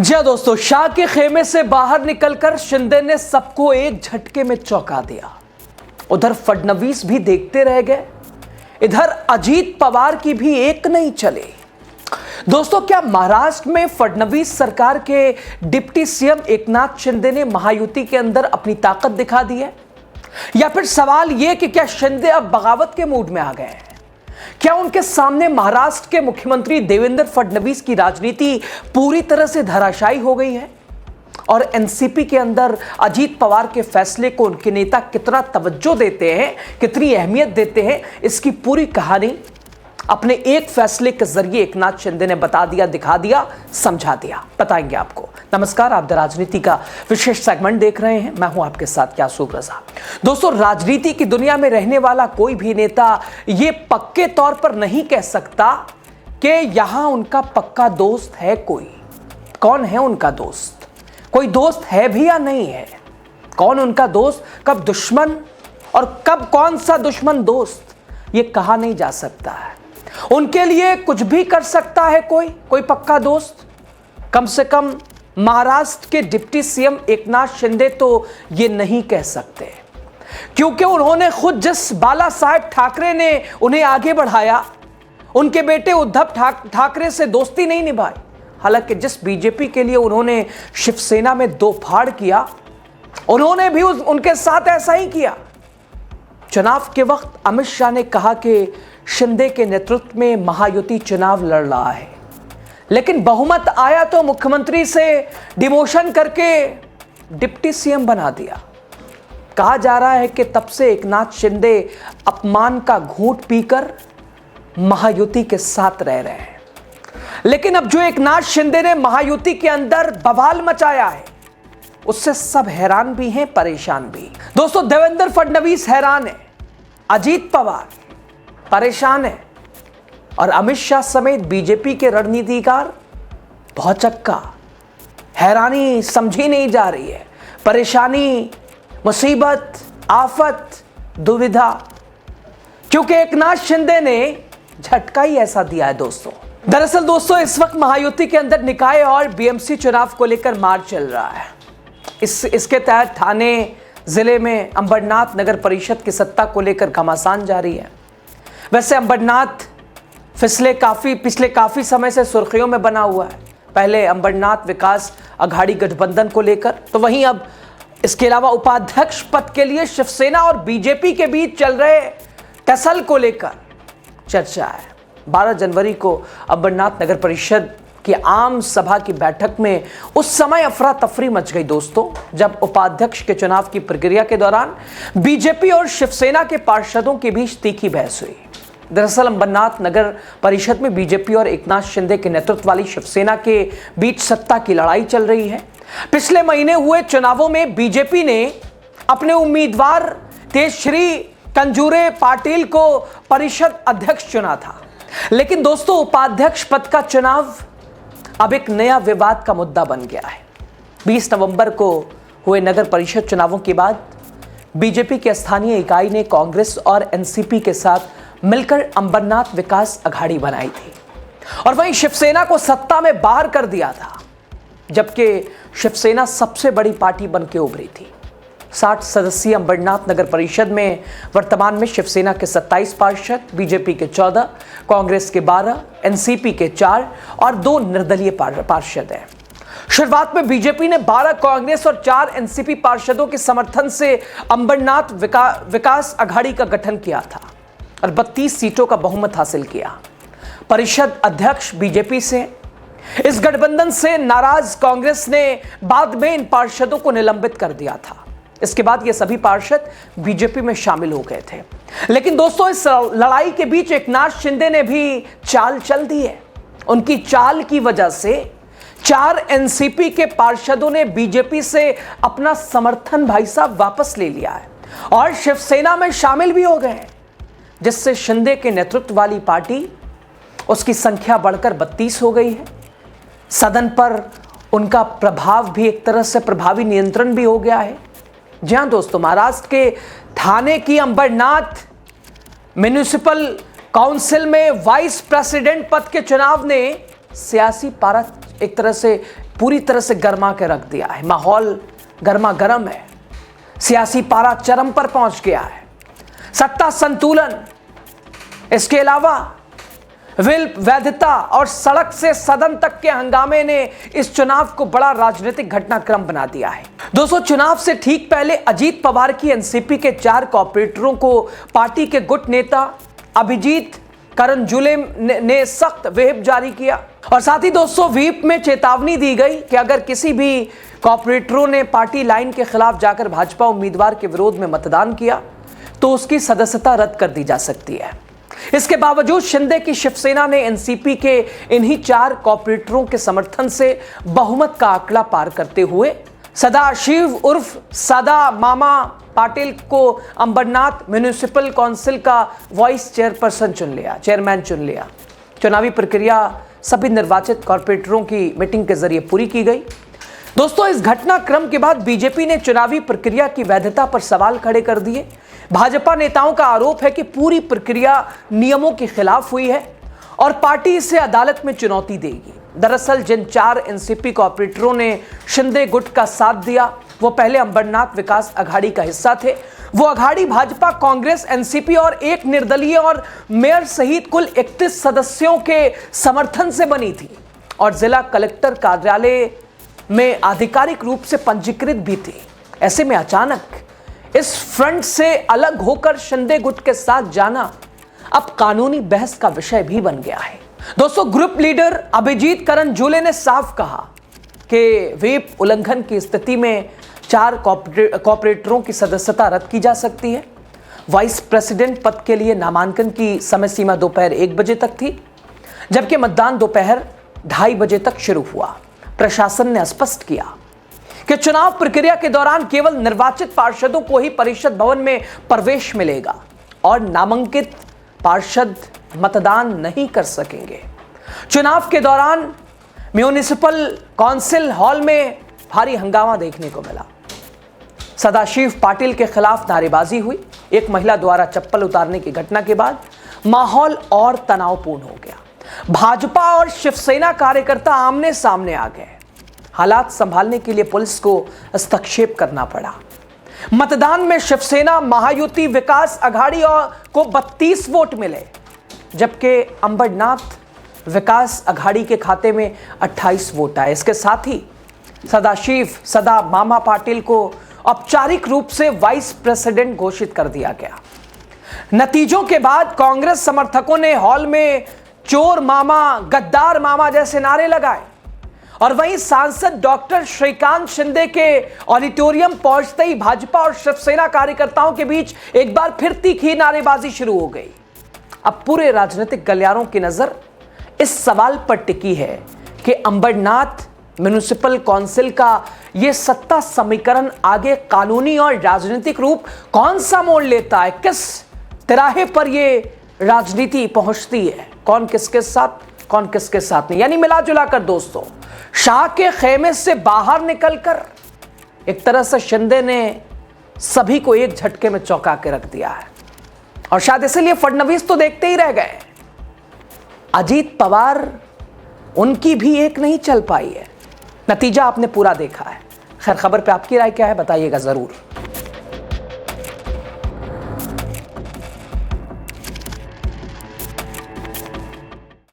जी हाँ दोस्तों, शाह के खेमे से बाहर निकलकर शिंदे ने सबको एक झटके में चौंका दिया। उधर फडणवीस भी देखते रह गए, इधर अजीत पवार की भी एक नहीं चले। दोस्तों, क्या महाराष्ट्र में फडणवीस सरकार के डिप्टी सीएम एकनाथ शिंदे ने महायुति के अंदर अपनी ताकत दिखा दी है, या फिर सवाल यह कि क्या शिंदे अब बगावत के मूड में आ गए हैं? क्या उनके सामने महाराष्ट्र के मुख्यमंत्री देवेंद्र फडणवीस की राजनीति पूरी तरह से धराशायी हो गई है? और एनसीपी के अंदर अजीत पवार के फैसले को उनके नेता कितना तवज्जो देते हैं, कितनी अहमियत देते हैं, इसकी पूरी कहानी अपने एक फैसले के जरिए एकनाथ शिंदे ने बता दिया, दिखा दिया, समझा दिया। बताएंगे आपको। नमस्कार, आप द राजनीति का विशेष सेगमेंट देख रहे हैं। मैं हूं आपके साथ यासूब रजा। दोस्तों, राजनीति की दुनिया में रहने वाला कोई भी नेता ये पक्के तौर पर नहीं कह सकता कि यहां उनका पक्का दोस्त है कोई। कौन है उनका दोस्त? कोई दोस्त है भी या नहीं है? कौन उनका दोस्त, कब दुश्मन और कब कौन सा दुश्मन दोस्त, ये कहा नहीं जा सकता है। उनके लिए कुछ भी कर सकता है कोई पक्का दोस्त। कम से कम महाराष्ट्र के डिप्टी सीएम एकनाथ शिंदे तो ये नहीं कह सकते, क्योंकि उन्होंने खुद जिस बाला साहेब ठाकरे ने उन्हें आगे बढ़ाया, उनके बेटे उद्धव ठाकरे से दोस्ती नहीं निभाई। हालांकि जिस बीजेपी के लिए उन्होंने शिवसेना में दो फाड़ किया, उन्होंने भी उनके साथ ऐसा ही किया। चुनाव के वक्त अमित शाह ने कहा कि शिंदे के नेतृत्व में महायुति चुनाव लड़ रहा है, लेकिन बहुमत आया तो मुख्यमंत्री से डिमोशन करके डिप्टी सीएम बना दिया। कहा जा रहा है कि तब से एकनाथ शिंदे अपमान का घूंट पीकर महायुति के साथ रह रहे हैं। लेकिन अब जो एकनाथ शिंदे ने महायुति के अंदर बवाल मचाया है, उससे सब हैरान भी हैं, परेशान भी। दोस्तों, देवेंद्र फडणवीस हैरान है, अजीत पवार परेशान है, और अमित शाह समेत बीजेपी के रणनीतिकार भौचक्का। हैरानी समझी नहीं जा रही है, परेशानी, मुसीबत, आफत, दुविधा, क्योंकि एकनाथ शिंदे ने झटका ही ऐसा दिया है। दरअसल दोस्तों, इस वक्त महायुति के अंदर निकाय और बीएमसी चुनाव को लेकर मार्च चल रहा है। इसके तहत थाने जिले में अंबरनाथ नगर परिषद की सत्ता को लेकर घमासान जारी है। वैसे अंबरनाथ पिछले काफी समय से सुर्खियों में बना हुआ है। पहले अंबरनाथ विकास अघाड़ी गठबंधन को लेकर, तो वहीं अब इसके अलावा उपाध्यक्ष पद के लिए शिवसेना और बीजेपी के बीच चल रहे टसल को लेकर चर्चा है। 12 जनवरी को अंबरनाथ नगर परिषद की आम सभा की बैठक में उस समय अफरा तफरी मच गई दोस्तों, जब उपाध्यक्ष के चुनाव की प्रक्रिया के दौरान बीजेपी और शिवसेना के पार्षदों के बीच तीखी बहस हुई। दरअसल अंबरनाथ नगर परिषद में बीजेपी और एकनाथ शिंदे के नेतृत्व वाली शिवसेना के बीच सत्ता की लड़ाई चल रही है। पिछले महीने हुए चुनावों में बीजेपी ने अपने उम्मीदवार तेजश्री कंजूरे पाटिल को परिषद अध्यक्ष चुना था, लेकिन दोस्तों, उपाध्यक्ष पद का चुनाव अब एक नया विवाद का मुद्दा बन गया है। 20 नवंबर को हुए नगर परिषद चुनावों के बाद बीजेपी की स्थानीय इकाई ने कांग्रेस और एनसीपी के साथ मिलकर अंबरनाथ विकास अघाड़ी बनाई थी, और वहीं शिवसेना को सत्ता में बाहर कर दिया था, जबकि शिवसेना सबसे बड़ी पार्टी बन के उभरी थी। 60 सदस्यीय अंबरनाथ नगर परिषद में वर्तमान में शिवसेना के 27 पार्षद, बीजेपी के 14, कांग्रेस के 12, एनसीपी के 4 और 2 निर्दलीय पार्षद हैं। शुरुआत में बीजेपी ने 12 कांग्रेस और 4 एनसीपी पार्षदों के समर्थन से अंबरनाथ विकास अघाड़ी का गठन किया था और 32 सीटों का बहुमत हासिल किया। परिषद अध्यक्ष बीजेपी से, इस गठबंधन से नाराज कांग्रेस ने बाद में इन पार्षदों को निलंबित कर दिया था। इसके बाद ये सभी पार्षद बीजेपी में शामिल हो गए थे। लेकिन दोस्तों, इस लड़ाई के बीच एकनाथ शिंदे ने भी चाल चल दी है। उनकी चाल की वजह से 4 एनसीपी के पार्षदों ने बीजेपी से अपना समर्थन भाई साहब वापस ले लिया है और शिवसेना में शामिल भी हो गए हैं, जिससे शिंदे के नेतृत्व वाली पार्टी, उसकी संख्या बढ़कर 32 हो गई है। सदन पर उनका प्रभाव भी एक तरह से प्रभावी नियंत्रण भी हो गया है। जी हाँ दोस्तों, महाराष्ट्र के थाने की अंबरनाथ म्युनिसिपल काउंसिल में वाइस प्रेसिडेंट पद के चुनाव ने सियासी पारा एक तरह से पूरी तरह से गर्मा के रख दिया है। माहौल गर्मा गर्म है, सियासी पारा चरम पर पहुंच गया है। सत्ता संतुलन, इसके अलावा विल, वैधता और सड़क से सदन तक के हंगामे ने इस चुनाव को बड़ा राजनीतिक घटनाक्रम बना दिया है। दोस्तों, चुनाव से ठीक पहले अजीत पवार की एनसीपी के 4 कॉर्पोरेटरों को पार्टी के गुट नेता अभिजीत करंजुले ने सख्त व्हिप जारी किया और साथ ही दोस्तों व्हिप में चेतावनी दी गई कि अगर किसी भी कॉर्पोरेटरों ने पार्टी लाइन के खिलाफ जाकर भाजपा उम्मीदवार के विरोध में मतदान किया तो उसकी सदस्यता रद्द कर दी जा सकती है। इसके बावजूद शिंदे की शिवसेना ने एनसीपी के इन्हीं 4 कॉर्पोरेटरों के समर्थन से बहुमत का आंकड़ा पार करते हुए सदाशिव उर्फ सदा मामा पाटिल को अंबरनाथ म्युनिसिपल काउंसिल का वाइस चेयरपर्सन चेयरमैन चुन लिया। चुनावी प्रक्रिया सभी निर्वाचित कॉर्पोरेटरों की मीटिंग के जरिए पूरी की गई। दोस्तों, इस घटनाक्रम के बाद बीजेपी ने चुनावी प्रक्रिया की वैधता पर सवाल खड़े कर दिए। भाजपा नेताओं का आरोप है कि पूरी प्रक्रिया नियमों के खिलाफ हुई है और पार्टी इसे अदालत में चुनौती देगी। दरअसल जिन 4 एनसीपी कॉर्पोरेटरों ने शिंदे गुट का साथ दिया वो पहले अंबरनाथ विकास अघाड़ी का हिस्सा थे। वो अघाड़ी भाजपा, कांग्रेस, एनसीपी और एक निर्दलीय और मेयर सहित कुल 31 सदस्यों के समर्थन से बनी थी और जिला कलेक्टर कार्यालय में आधिकारिक रूप से पंजीकृत भी थी। ऐसे में अचानक इस फ्रंट से अलग होकर शिंदे गुट के साथ जाना अब कानूनी बहस का विषय भी बन गया है। दोस्तों, ग्रुप लीडर अभिजीत करंजुले ने साफ कहा कि व्हिप उल्लंघन की स्थिति में 4 कॉर्पोरेटरों की सदस्यता रद्द की जा सकती है। वाइस प्रेसिडेंट पद के लिए नामांकन की समय सीमा दोपहर 1 बजे तक थी, जबकि मतदान दोपहर 2:30 बजे तक शुरू हुआ। प्रशासन ने स्पष्ट किया कि चुनाव प्रक्रिया के दौरान केवल निर्वाचित पार्षदों को ही परिषद भवन में प्रवेश मिलेगा और नामांकित पार्षद मतदान नहीं कर सकेंगे। चुनाव के दौरान म्युनिसिपल काउंसिल हॉल में भारी हंगामा देखने को मिला। सदाशिव पाटिल के खिलाफ नारेबाजी हुई। एक महिला द्वारा चप्पल उतारने की घटना के बाद माहौल और तनावपूर्ण हो गया। भाजपा और शिवसेना कार्यकर्ता आमने सामने आ गए। हालात संभालने के लिए पुलिस को हस्तक्षेप करना पड़ा। मतदान में शिवसेना महायुति विकास अघाड़ी को 32 वोट मिले, जबकि अंबरनाथ विकास अघाड़ी के खाते में 28 वोट आए। इसके साथ ही सदा मामा पाटिल को औपचारिक रूप से वाइस प्रेसिडेंट घोषित कर दिया गया। नतीजों के बाद कांग्रेस समर्थकों ने हॉल में चोर मामा, गद्दार मामा जैसे नारे लगाए और वहीं सांसद डॉक्टर श्रीकांत शिंदे के ऑडिटोरियम पहुंचते ही भाजपा और शिवसेना कार्यकर्ताओं के बीच एक बार फिर तीखी नारेबाजी शुरू हो गई। अब पूरे राजनीतिक गलियारों की नजर इस सवाल पर टिकी है कि अंबरनाथ म्युनिसिपल काउंसिल का यह सत्ता समीकरण आगे कानूनी और राजनीतिक रूप कौन सा मोड़ लेता है, किस तिराहे पर यह राजनीति पहुंचती है, कौन किसके साथ, कौन किसके साथ नहीं। यानी मिला जुला कर दोस्तों, शाह के खेमे से बाहर निकलकर एक तरह से शिंदे ने सभी को एक झटके में चौंका के रख दिया है और शायद इसलिए फडणवीस तो देखते ही रह गए। अजीत पवार, उनकी भी एक नहीं चल पाई है। नतीजा आपने पूरा देखा है। खैर, खबर पे आपकी राय क्या है बताइएगा जरूर।